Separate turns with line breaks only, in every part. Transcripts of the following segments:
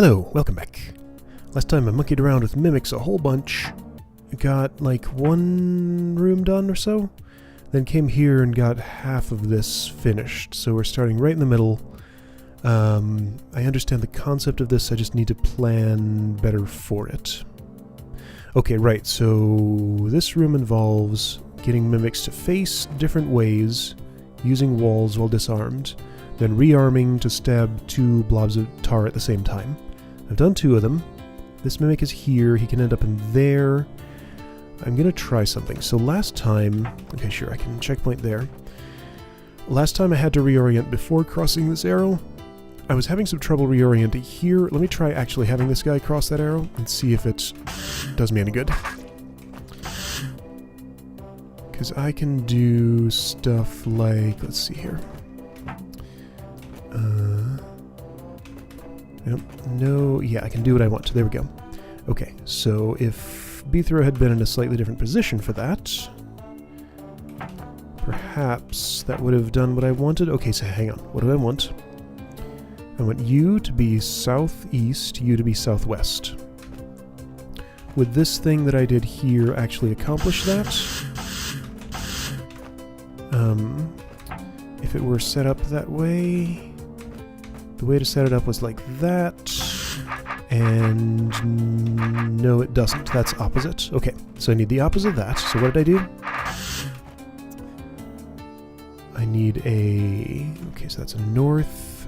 Hello, welcome back. Last time I monkeyed around with mimics a whole bunch. Got like one room done or so. Then came here and got half of this finished. So we're starting right in the middle. I understand the concept of this, I just need to plan better for it. Okay, right, so this room involves getting mimics to face different ways, using walls while disarmed, then rearming to stab two blobs of tar at the same time. I've done two of them. This mimic is here, he can end up in there. I'm gonna try something. So last time, okay sure, I can checkpoint there. Last time I had to reorient before crossing this arrow. I was having some trouble reorienting here. Let me try actually having this guy cross that arrow and see if it does me any good. Because I can do stuff like, let's see here. No, yeah, I can do what I want to. There we go. Okay, so if B-throw had been in a slightly different position for that, perhaps that would have done what I wanted. Okay, so hang on. What do I want? I want you to be southeast, you to be southwest. Would this thing that I did here actually accomplish that? If it were set up that way... The way to set it up was like that, and no it doesn't, that's opposite. Okay, so I need the opposite of that, so what did I do? I need a... okay, so that's a north.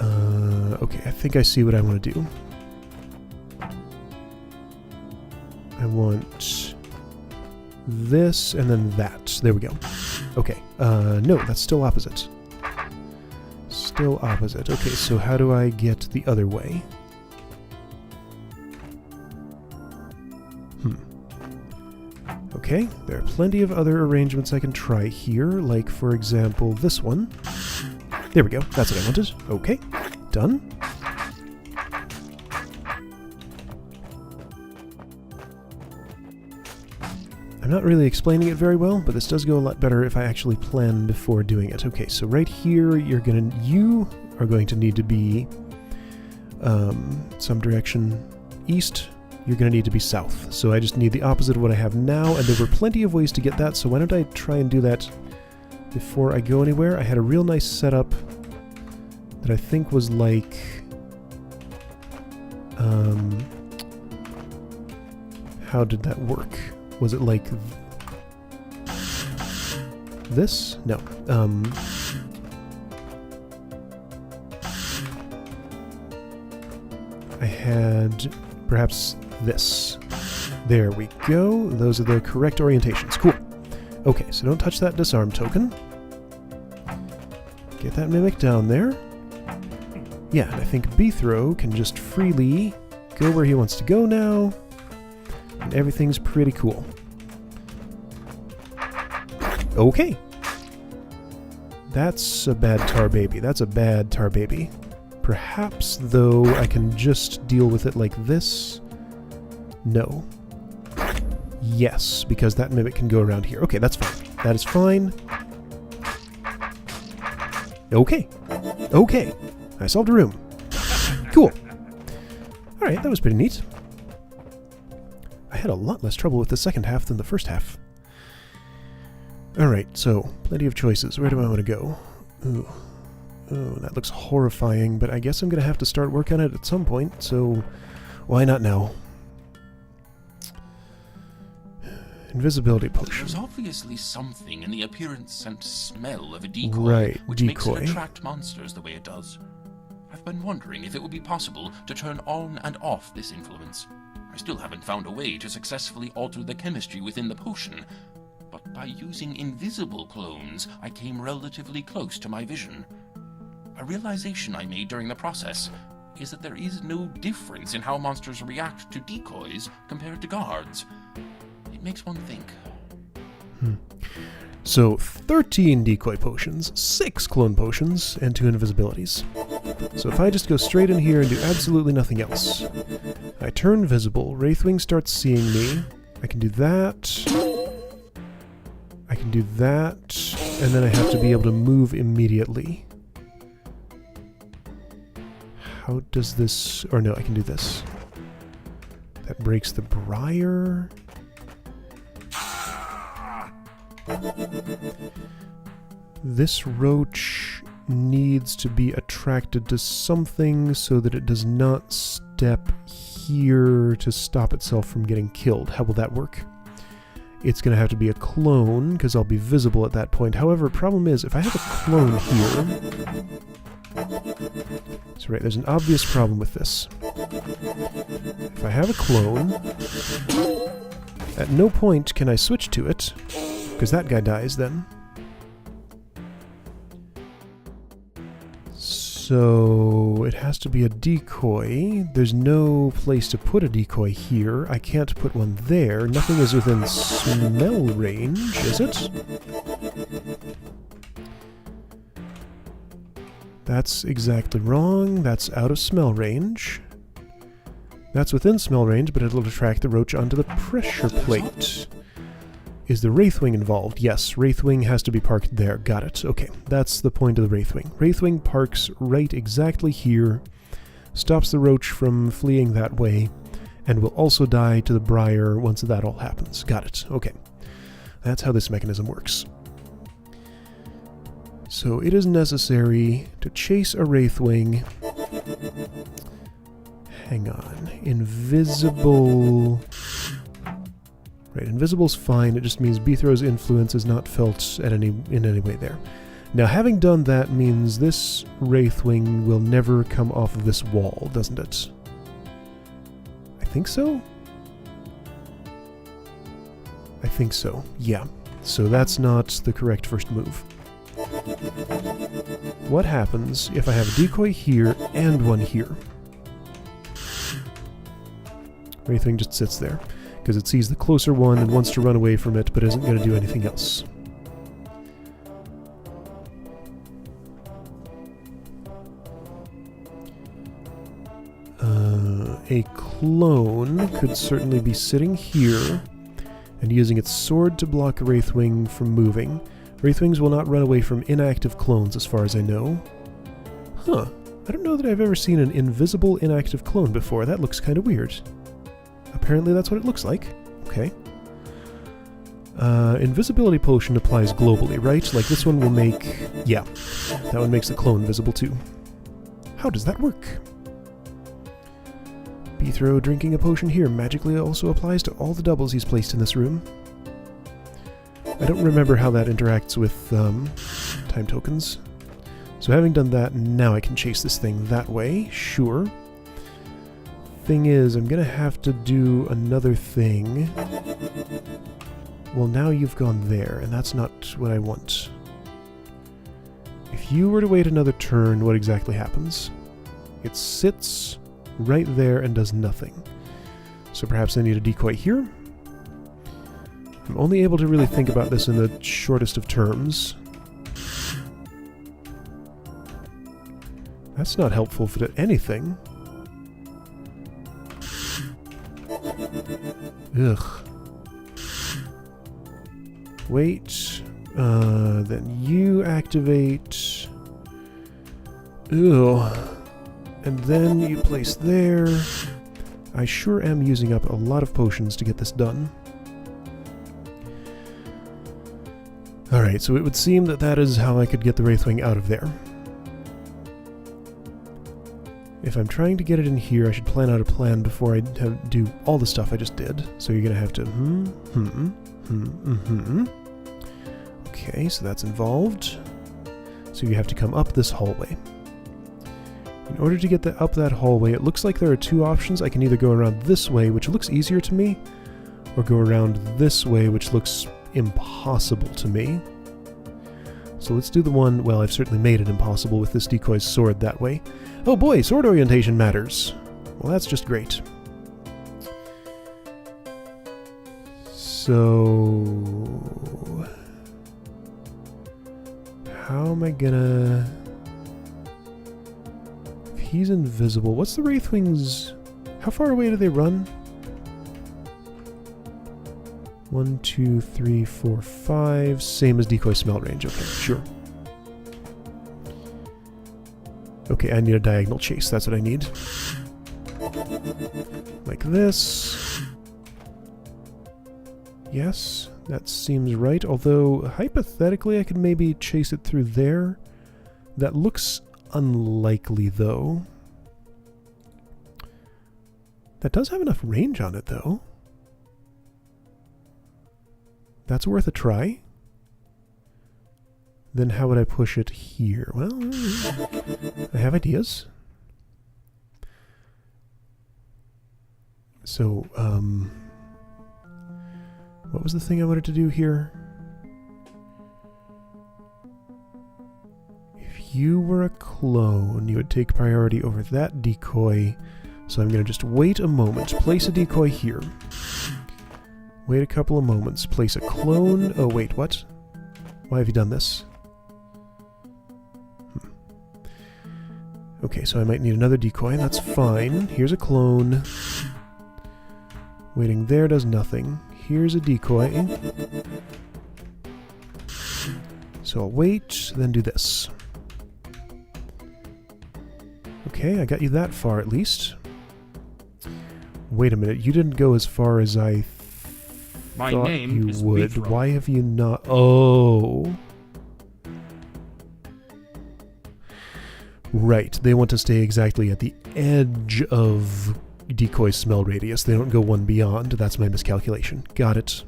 Okay, I think I see what I want to do. I want this, and then that. There we go. Okay, no, that's still opposite. Still opposite. Okay, so how do I get the other way? Okay, there are plenty of other arrangements I can try here, like, for example, this one. There we go, that's what I wanted. Okay, done. I'm not really explaining it very well, but this does go a lot better if I actually plan before doing it. Okay, so right here, you are going to need to be some direction east. You're going to need to be south. So I just need the opposite of what I have now, and there were plenty of ways to get that, so why don't I try and do that before I go anywhere? I had a real nice setup that I think was like... how did that work? Was it like this? No. I had perhaps this. There we go. Those are the correct orientations. Cool. Okay, so don't touch that disarm token. Get that mimic down there. Yeah, and I think B-throw can just freely go where he wants to go now. And everything's pretty cool. Okay. That's a bad tar baby. That's a bad tar baby. Perhaps, though, I can just deal with it like this. No. Yes, because that mimic can go around here. Okay, that's fine. That is fine. Okay. Okay. I solved a room. Cool. Alright, that was pretty neat. I had a lot less trouble with the second half than the first half. Alright, so, plenty of choices. Where do I want to go? Ooh. Oh, that looks horrifying, but I guess I'm going to have to start work on it at some point, so why not now? Invisibility potion.
There's obviously something in the appearance and smell of a decoy,
right,
which makes it attract monsters the way it does. I've been wondering if it would be possible to turn on and off this influence. I still haven't found a way to successfully alter the chemistry within the potion, but by using invisible clones, I came relatively close to my vision. A realization I made during the process is that there is no difference in how monsters react to decoys compared to guards. It makes one think.
So, 13 decoy potions, 6 clone potions, and 2 invisibilities. So if I just go straight in here and do absolutely nothing else, I turn visible, Wraithwing starts seeing me, I can do that, I can do that, and then I have to be able to move immediately. How does this... Or no, I can do this. That breaks the briar. This roach needs to be attracted to something so that it does not step here to stop itself from getting killed. How will that work? It's going to have to be a clone, because I'll be visible at that point. However, problem is, if I have a clone here... That's right, there's an obvious problem with this. If I have a clone, at no point can I switch to it, because that guy dies then. So it has to be a decoy. There's no place to put a decoy here. I can't put one there. Nothing is within smell range, is it? That's exactly wrong. That's out of smell range. That's within smell range, but it'll attract the roach onto the pressure plate. Is the Wraithwing involved? Yes, Wraithwing has to be parked there. Got it. Okay, that's the point of the Wraithwing. Wraithwing parks right exactly here, stops the roach from fleeing that way, and will also die to the briar once that all happens. Got it. Okay. That's how this mechanism works. So it is necessary to chase a Wraithwing. Hang on. Invisible... Right, invisible's fine, it just means Beathro's influence is not felt in any way there. Now, having done that means this Wraithwing will never come off of this wall, doesn't it? I think so? I think so, yeah. So that's not the correct first move. What happens if I have a decoy here and one here? Wraithwing just sits there, because it sees the closer one and wants to run away from it, but isn't going to do anything else. A clone could certainly be sitting here and using its sword to block a Wraithwing from moving. Wraithwings will not run away from inactive clones, as far as I know. Huh. I don't know that I've ever seen an invisible inactive clone before. That looks kind of weird. Apparently that's what it looks like. Okay. Invisibility potion applies globally, right? Like this one will make... Yeah. That one makes the clone visible too. How does that work? Beathro drinking a potion here magically also applies to all the doubles he's placed in this room. I don't remember how that interacts with time tokens. So having done that, now I can chase this thing that way. Sure. Thing is, I'm gonna have to do another thing. Well, now you've gone there, and that's not what I want. If you were to wait another turn, what exactly happens? It sits right there and does nothing. So perhaps I need a decoy here. I'm only able to really think about this in the shortest of terms. That's not helpful for anything. Ugh. Wait. Then you activate. Ew. And then you place there. I sure am using up a lot of potions to get this done. Alright, so it would seem that that is how I could get the Wraithwing out of there. If I'm trying to get it in here, I should plan out a plan before I do all the stuff I just did. So you're gonna have to Okay, so that's involved. So you have to come up this hallway. In order to get up that hallway, it looks like there are two options. I can either go around this way, which looks easier to me, or go around this way, which looks impossible to me. So let's do the one, well, I've certainly made it impossible with this decoy's sword that way. Oh boy, sword orientation matters. Well, that's just great. So... how am I gonna... if he's invisible, what's the Wraithwing's... how far away do they run? 1, 2, 3, 4, 5. Same as decoy smell range. Okay, sure. Okay, I need a diagonal chase. That's what I need. Like this. Yes, that seems right. Although, hypothetically, I could maybe chase it through there. That looks unlikely, though. That does have enough range on it, though. That's worth a try. Then how would I push it here? Well, I have ideas. So, what was the thing I wanted to do here? If you were a clone, you would take priority over that decoy. So I'm going to just wait a moment, place a decoy here. Wait a couple of moments, place a clone. Oh, wait, what? Why have you done this? Okay, so I might need another decoy, that's fine. Here's a clone. Waiting there does nothing. Here's a decoy. So I'll wait, then do this. Okay, I got you that far at least. Wait a minute, you didn't go as far as I thought you would. Why have you not? Oh. Right, they want to stay exactly at the edge of Decoy's smell radius. They don't go one beyond. That's my miscalculation. Got it.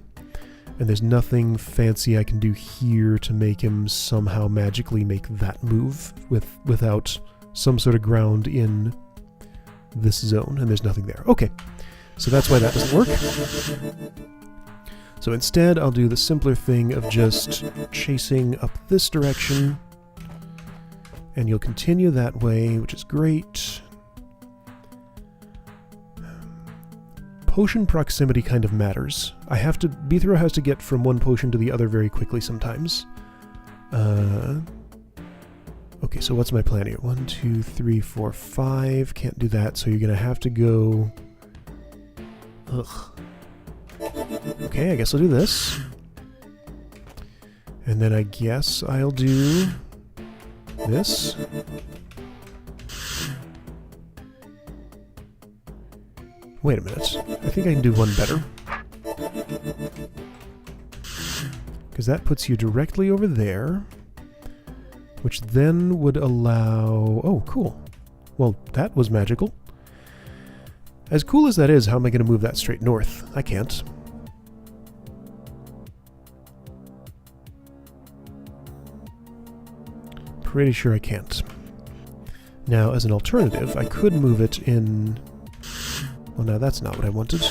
And there's nothing fancy I can do here to make him somehow magically make that move without some sort of ground in this zone, and there's nothing there. Okay, so that's why that doesn't work. So instead, I'll do the simpler thing of just chasing up this direction, and you'll continue that way, which is great. Potion proximity kind of matters. Beethro has to get from one potion to the other very quickly sometimes. Okay, so what's my plan here? 1, 2, 3, 4, 5. Can't do that, so you're gonna have to go... Ugh. Okay, I guess I'll do this. And then I guess I'll do... this. Wait a minute. I think I can do one better. Because that puts you directly over there. Which then would allow... Oh, cool. Well, that was magical. As cool as that is, how am I going to move that straight north? I can't. Pretty sure I can't. Now, as an alternative, I could move it in... Well, now that's not what I wanted.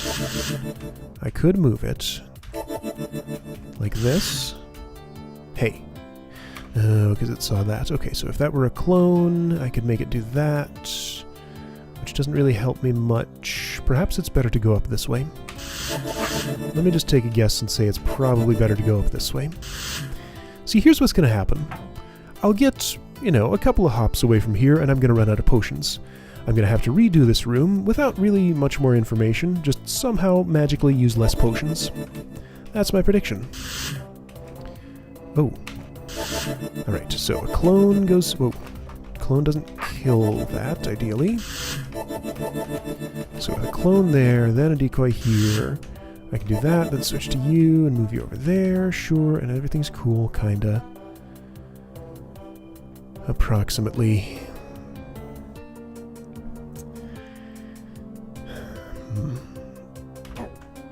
I could move it like this. Hey. Oh, because it saw that. Okay, so if that were a clone, I could make it do that, which doesn't really help me much. Perhaps it's better to go up this way. Let me just take a guess and say it's probably better to go up this way. See, here's what's going to happen. I'll get, a couple of hops away from here, and I'm going to run out of potions. I'm going to have to redo this room without really much more information, just somehow magically use less potions. That's my prediction. Oh. Alright, so a clone goes... Whoa. Clone doesn't kill that, ideally. So a clone there, then a decoy here. I can do that, then switch to you and move you over there, sure, and everything's cool, kinda. Approximately.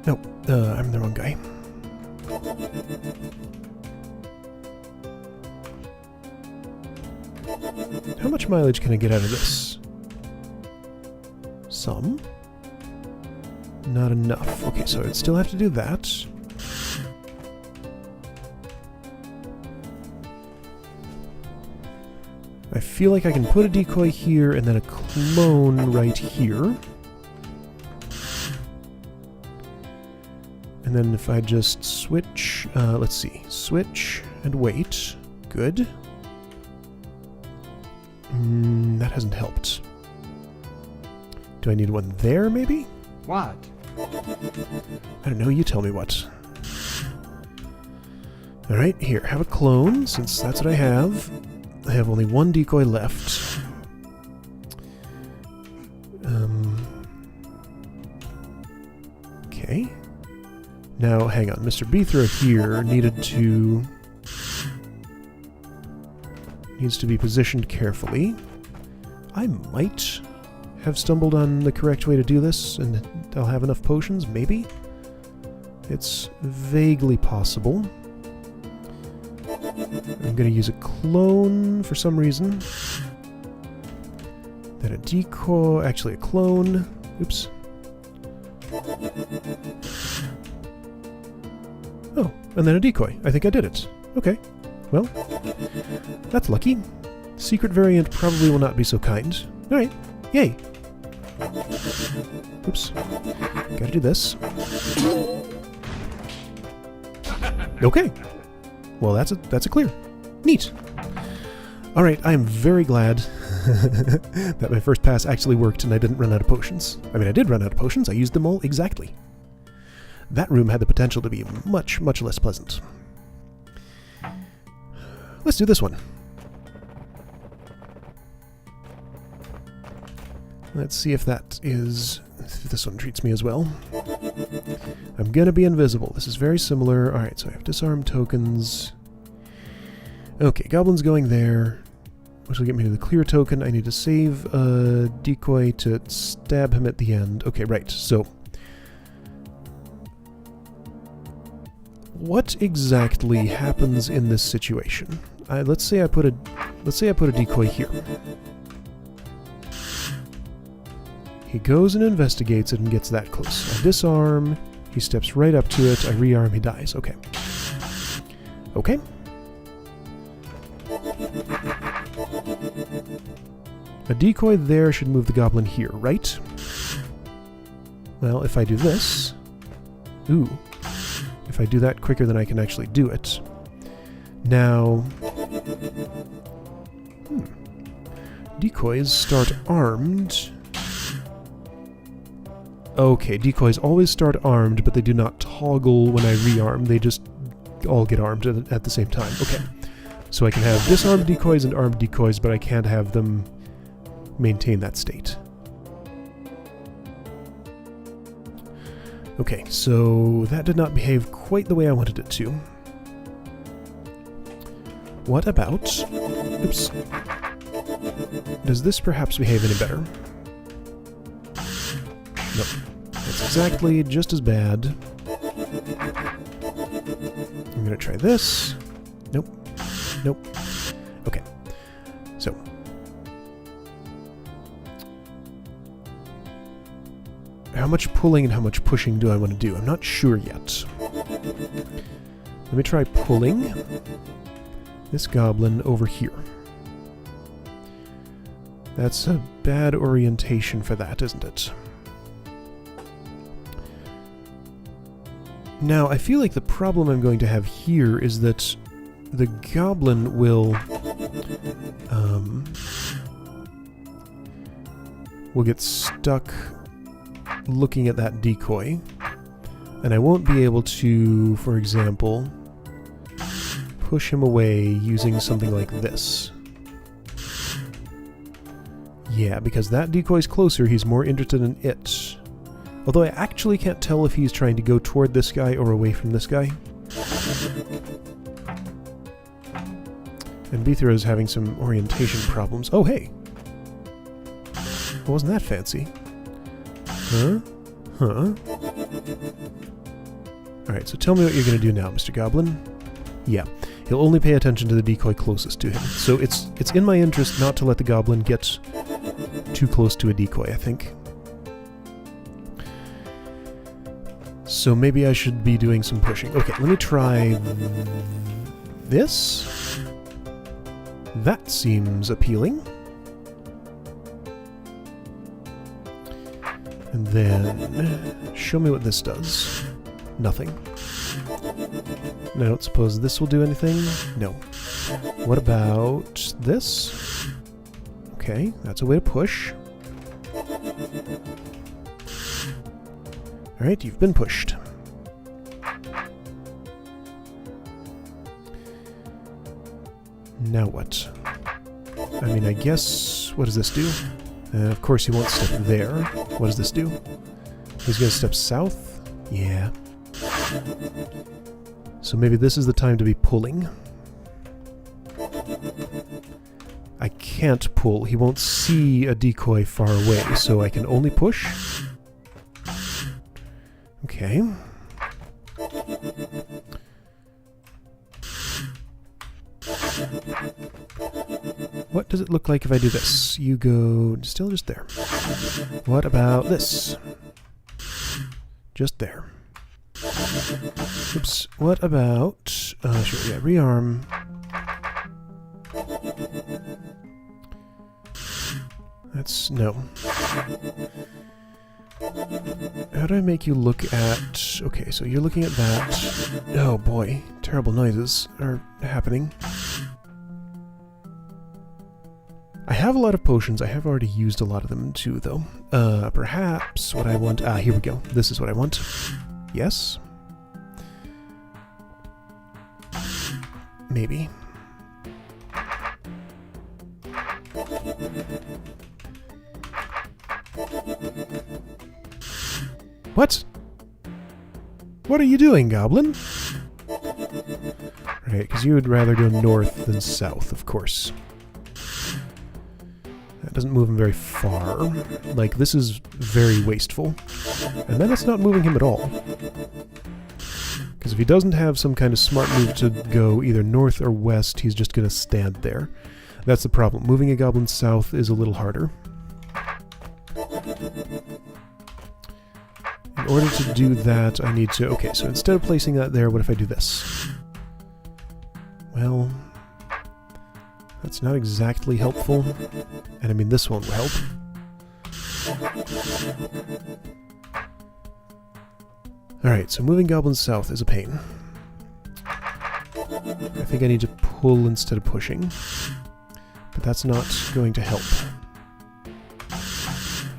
No, I'm the wrong guy. How much mileage can I get out of this? Some. Not enough. Okay, so I'd still have to do that. I feel like I can put a decoy here and then a clone right here. And then if I just switch, let's see, switch and wait. Good. That hasn't helped. Do I need one there, maybe?
What?
I don't know, you tell me what. Alright, here, have a clone, since that's what I have. I have only one decoy left. Now, hang on. Mr. Beethra here needs to be positioned carefully. I might have stumbled on the correct way to do this, and I'll have enough potions, maybe? It's vaguely possible. I'm going to use a clone for some reason. Then a decoy, actually a clone. Oops. Oh, and then a decoy. I think I did it. Okay, well, that's lucky. Secret variant probably will not be so kind. Alright, yay! Oops. Gotta do this. Okay. Well, that's a clear. Neat. Alright, I am very glad that my first pass actually worked and I didn't run out of potions. I mean, I did run out of potions. I used them all exactly. That room had the potential to be much, much less pleasant. Let's do this one. Let's see if this one treats me as well. I'm gonna be invisible. This is very similar. Alright, so I have disarm tokens. Okay, goblin's going there. Which will get me to the clear token. I need to save a decoy to stab him at the end. Okay, right, so what exactly happens in this situation? Let's say I put a decoy here. He goes and investigates it and gets that close. I disarm, he steps right up to it, I rearm, he dies. Okay. Okay. A decoy there should move the goblin here, right? Well, if I do this... Ooh. If I do that quicker than I can actually do it. Now... Decoys start armed... Okay, decoys always start armed, but they do not toggle when I rearm. They just all get armed at the same time. Okay. So I can have disarmed decoys and armed decoys, but I can't have them maintain that state. Okay, so that did not behave quite the way I wanted it to. What about... Oops. Does this perhaps behave any better? Nope. It's exactly just as bad. I'm gonna try this. Nope. Nope. Okay. So. How much pulling and how much pushing do I want to do? I'm not sure yet. Let me try pulling this goblin over here. That's a bad orientation for that, isn't it? Now, I feel like the problem I'm going to have here is that the goblin will get stuck looking at that decoy, and I won't be able to, for example, push him away using something like this. Yeah, because that decoy's closer, he's more interested in it. Although I actually can't tell if he's trying to go toward this guy or away from this guy. And Beethra is having some orientation problems. Oh, hey! Wasn't that fancy? Huh? Huh? Alright, so tell me what you're going to do now, Mr. Goblin. Yeah, he'll only pay attention to the decoy closest to him. So it's in my interest not to let the goblin get too close to a decoy, I think. So maybe I should be doing some pushing. Okay, let me try this. That seems appealing. And then show me what this does. Nothing. I don't suppose this will do anything? No. What about this? Okay, that's a way to push. Alright, you've been pushed. Now what? I mean, I guess... What does this do? Of course he won't step there. What does this do? He's gonna step south? Yeah. So maybe this is the time to be pulling. I can't pull. He won't see a decoy far away, so I can only push. Okay. What does it look like if I do this? You go still just there. What about this? Just there. Oops. What about... sure, yeah, rearm. That's... no. How do I make you look at... okay, so you're looking at that. Oh boy, terrible noises are happening. I have a lot of potions. I have already used a lot of them too, though. Perhaps what I want... ah, here we go. This is what I want. Yes? Maybe. What? What are you doing, Goblin? Right, because you would rather go north than south, of course. That doesn't move him very far. Like, this is very wasteful. And then it's not moving him at all. Because if he doesn't have some kind of smart move to go either north or west, he's just going to stand there. That's the problem. Moving a goblin south is a little harder. In order to do that, I need to... okay, so instead of placing that there, what if I do this? Well... that's not exactly helpful. And I mean, this won't help. Alright, so moving goblins south is a pain. I think I need to pull instead of pushing. But that's not going to help.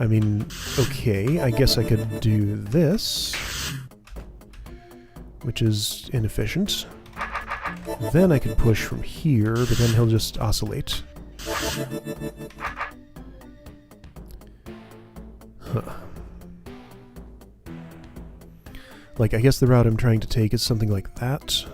I mean, okay, I guess I could do this, which is inefficient. Then I could push from here, but then he'll just oscillate. Huh. Like, I guess the route I'm trying to take is something like that.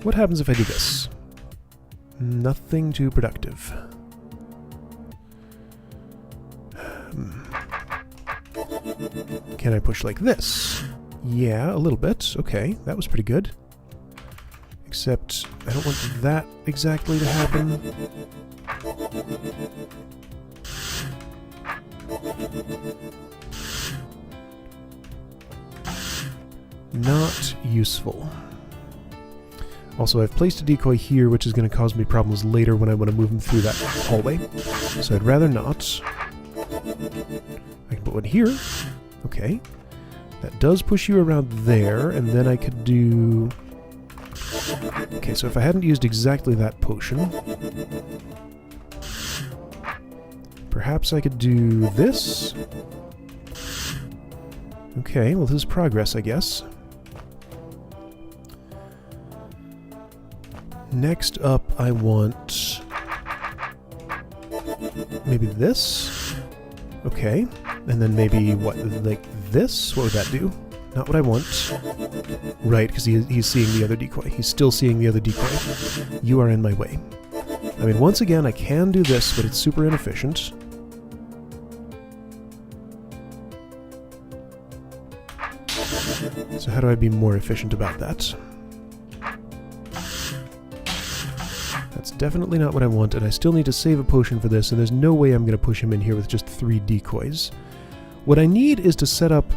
What happens if I do this? Nothing too productive. Can I push like this? Yeah, a little bit. Okay, that was pretty good. Except I don't want that exactly to happen. Not useful. Also, I've placed a decoy here, which is going to cause me problems later when I want to move him through that hallway. So I'd rather not. I can put one here. Okay. That does push you around there, and then I could do... okay, so if I hadn't used exactly that potion... perhaps I could do this? Okay, well this is progress, I guess. Next up, I want... maybe this? Okay. And then maybe, what, like this? What would that do? Not what I want. Right, because he's seeing the other decoy. He's still seeing the other decoy. You are in my way. I mean, once again, I can do this, but it's super inefficient. So how do I be more efficient about that? That's definitely not what I want, and I still need to save a potion for this, and there's no way I'm going to push him in here with just 3 decoys. What I need is to set up...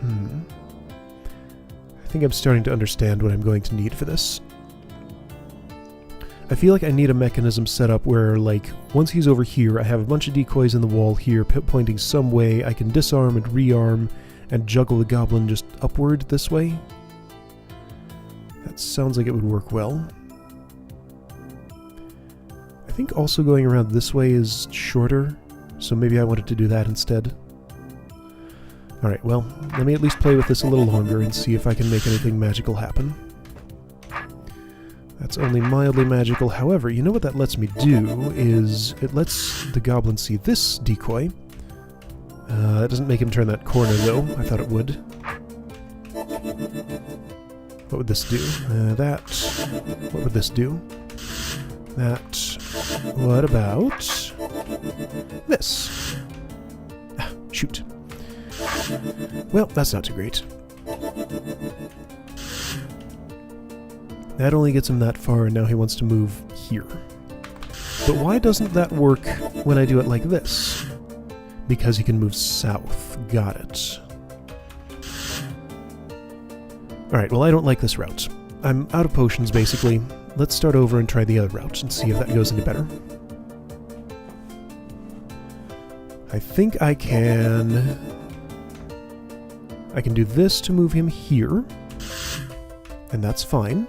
I think I'm starting to understand what I'm going to need for this. I feel like I need a mechanism set up where, like, once he's over here, I have a bunch of decoys in the wall here pointing some way. I can disarm and rearm and juggle the goblin just upward this way. That sounds like it would work well. I think also going around this way is shorter, so maybe I wanted to do that instead. Alright, well, let me at least play with this a little longer and see if I can make anything magical happen. That's only mildly magical. However, you know what that lets me do is it lets the goblin see this decoy. That doesn't make him turn that corner, though. I thought it would. What would this do? That. What would this do? That. What about this? Ah, shoot. Well, that's not too great. That only gets him that far, and now he wants to move here. But why doesn't that work when I do it like this? Because he can move south. Got it. Alright, well I don't like this route. I'm out of potions, basically. Let's start over and try the other route and see if that goes any better. I think I can do this to move him here, and that's fine.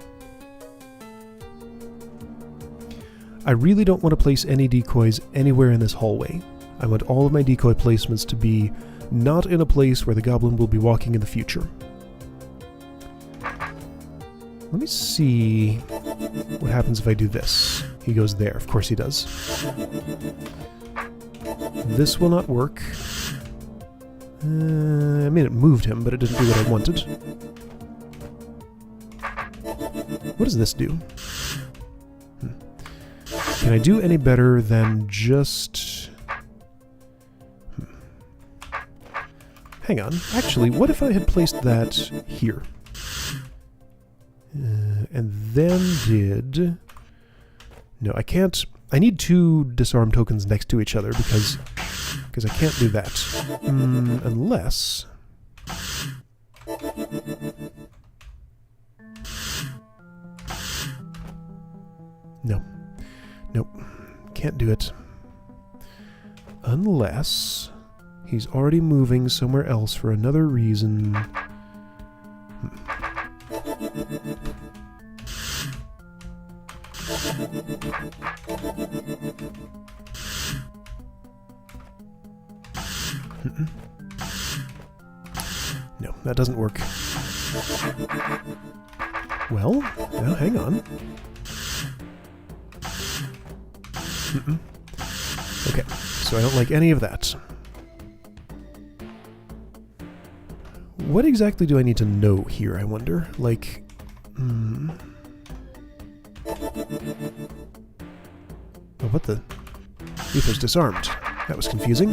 I really don't want to place any decoys anywhere in this hallway. I want all of my decoy placements to be not in a place where the goblin will be walking in the future. Let me see what happens if I do this. He goes there. Of course he does. This will not work. I mean, it moved him, but it didn't do what I wanted. What does this do? Can I do any better than just... Hang on. Actually, what if I had placed that here? And then did... No, I can't... I need 2 disarm tokens next to each other because I can't do that. Unless... No. Nope. Can't do it. Unless he's already moving somewhere else for another reason. No, that doesn't work. Well, now hang on. Okay, so I don't like any of that. What exactly do I need to know here, I wonder? Like, Oh, what the? Ether's disarmed. That was confusing.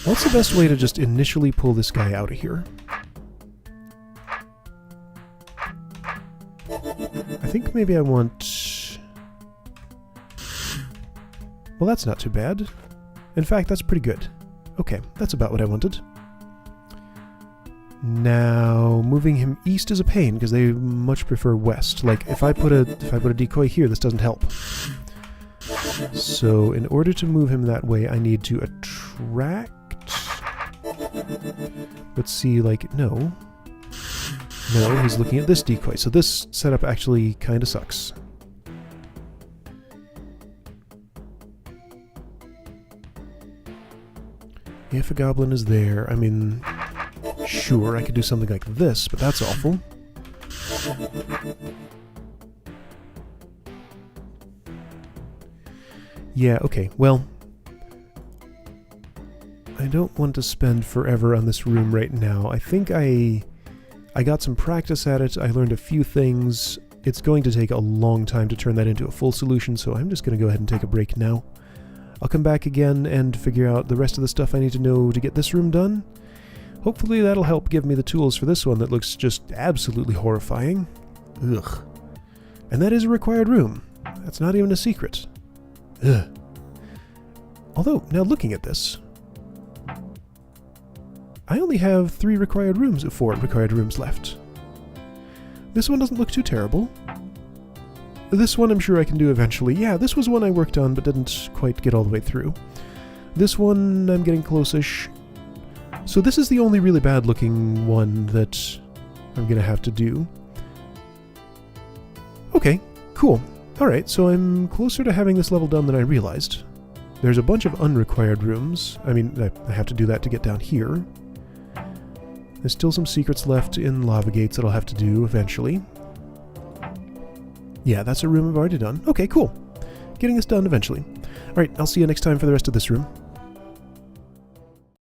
What's the best way to just initially pull this guy out of here? I think maybe I want... Well, that's not too bad. In fact, that's pretty good. Okay, that's about what I wanted. Now, moving him east is a pain, because they much prefer west. Like, if I put a decoy here, this doesn't help. So, in order to move him that way, I need to attract... Let's see, like, no. No, he's looking at this decoy, so this setup actually kinda sucks. If a goblin is there, I mean... Sure, I could do something like this, but that's awful. Yeah, okay, well... I don't want to spend forever on this room right now. I think I got some practice at it, I learned a few things. It's going to take a long time to turn that into a full solution, so I'm just going to go ahead and take a break now. I'll come back again and figure out the rest of the stuff I need to know to get this room done. Hopefully that'll help give me the tools for this one that looks just absolutely horrifying. Ugh. And that is a required room. That's not even a secret. Ugh. Although, now looking at this, I only have 4 required rooms left. This one doesn't look too terrible. This one I'm sure I can do eventually. Yeah, this was one I worked on but didn't quite get all the way through. This one I'm getting close-ish. So this is the only really bad looking one that I'm gonna have to do. Okay, cool. Alright, so I'm closer to having this level done than I realized. There's a bunch of unrequired rooms. I mean, I have to do that to get down here. There's still some secrets left in lava gates that I'll have to do eventually. Yeah, that's a room I've already done. Okay, cool. Getting this done eventually. Alright, I'll see you next time for the rest of this room.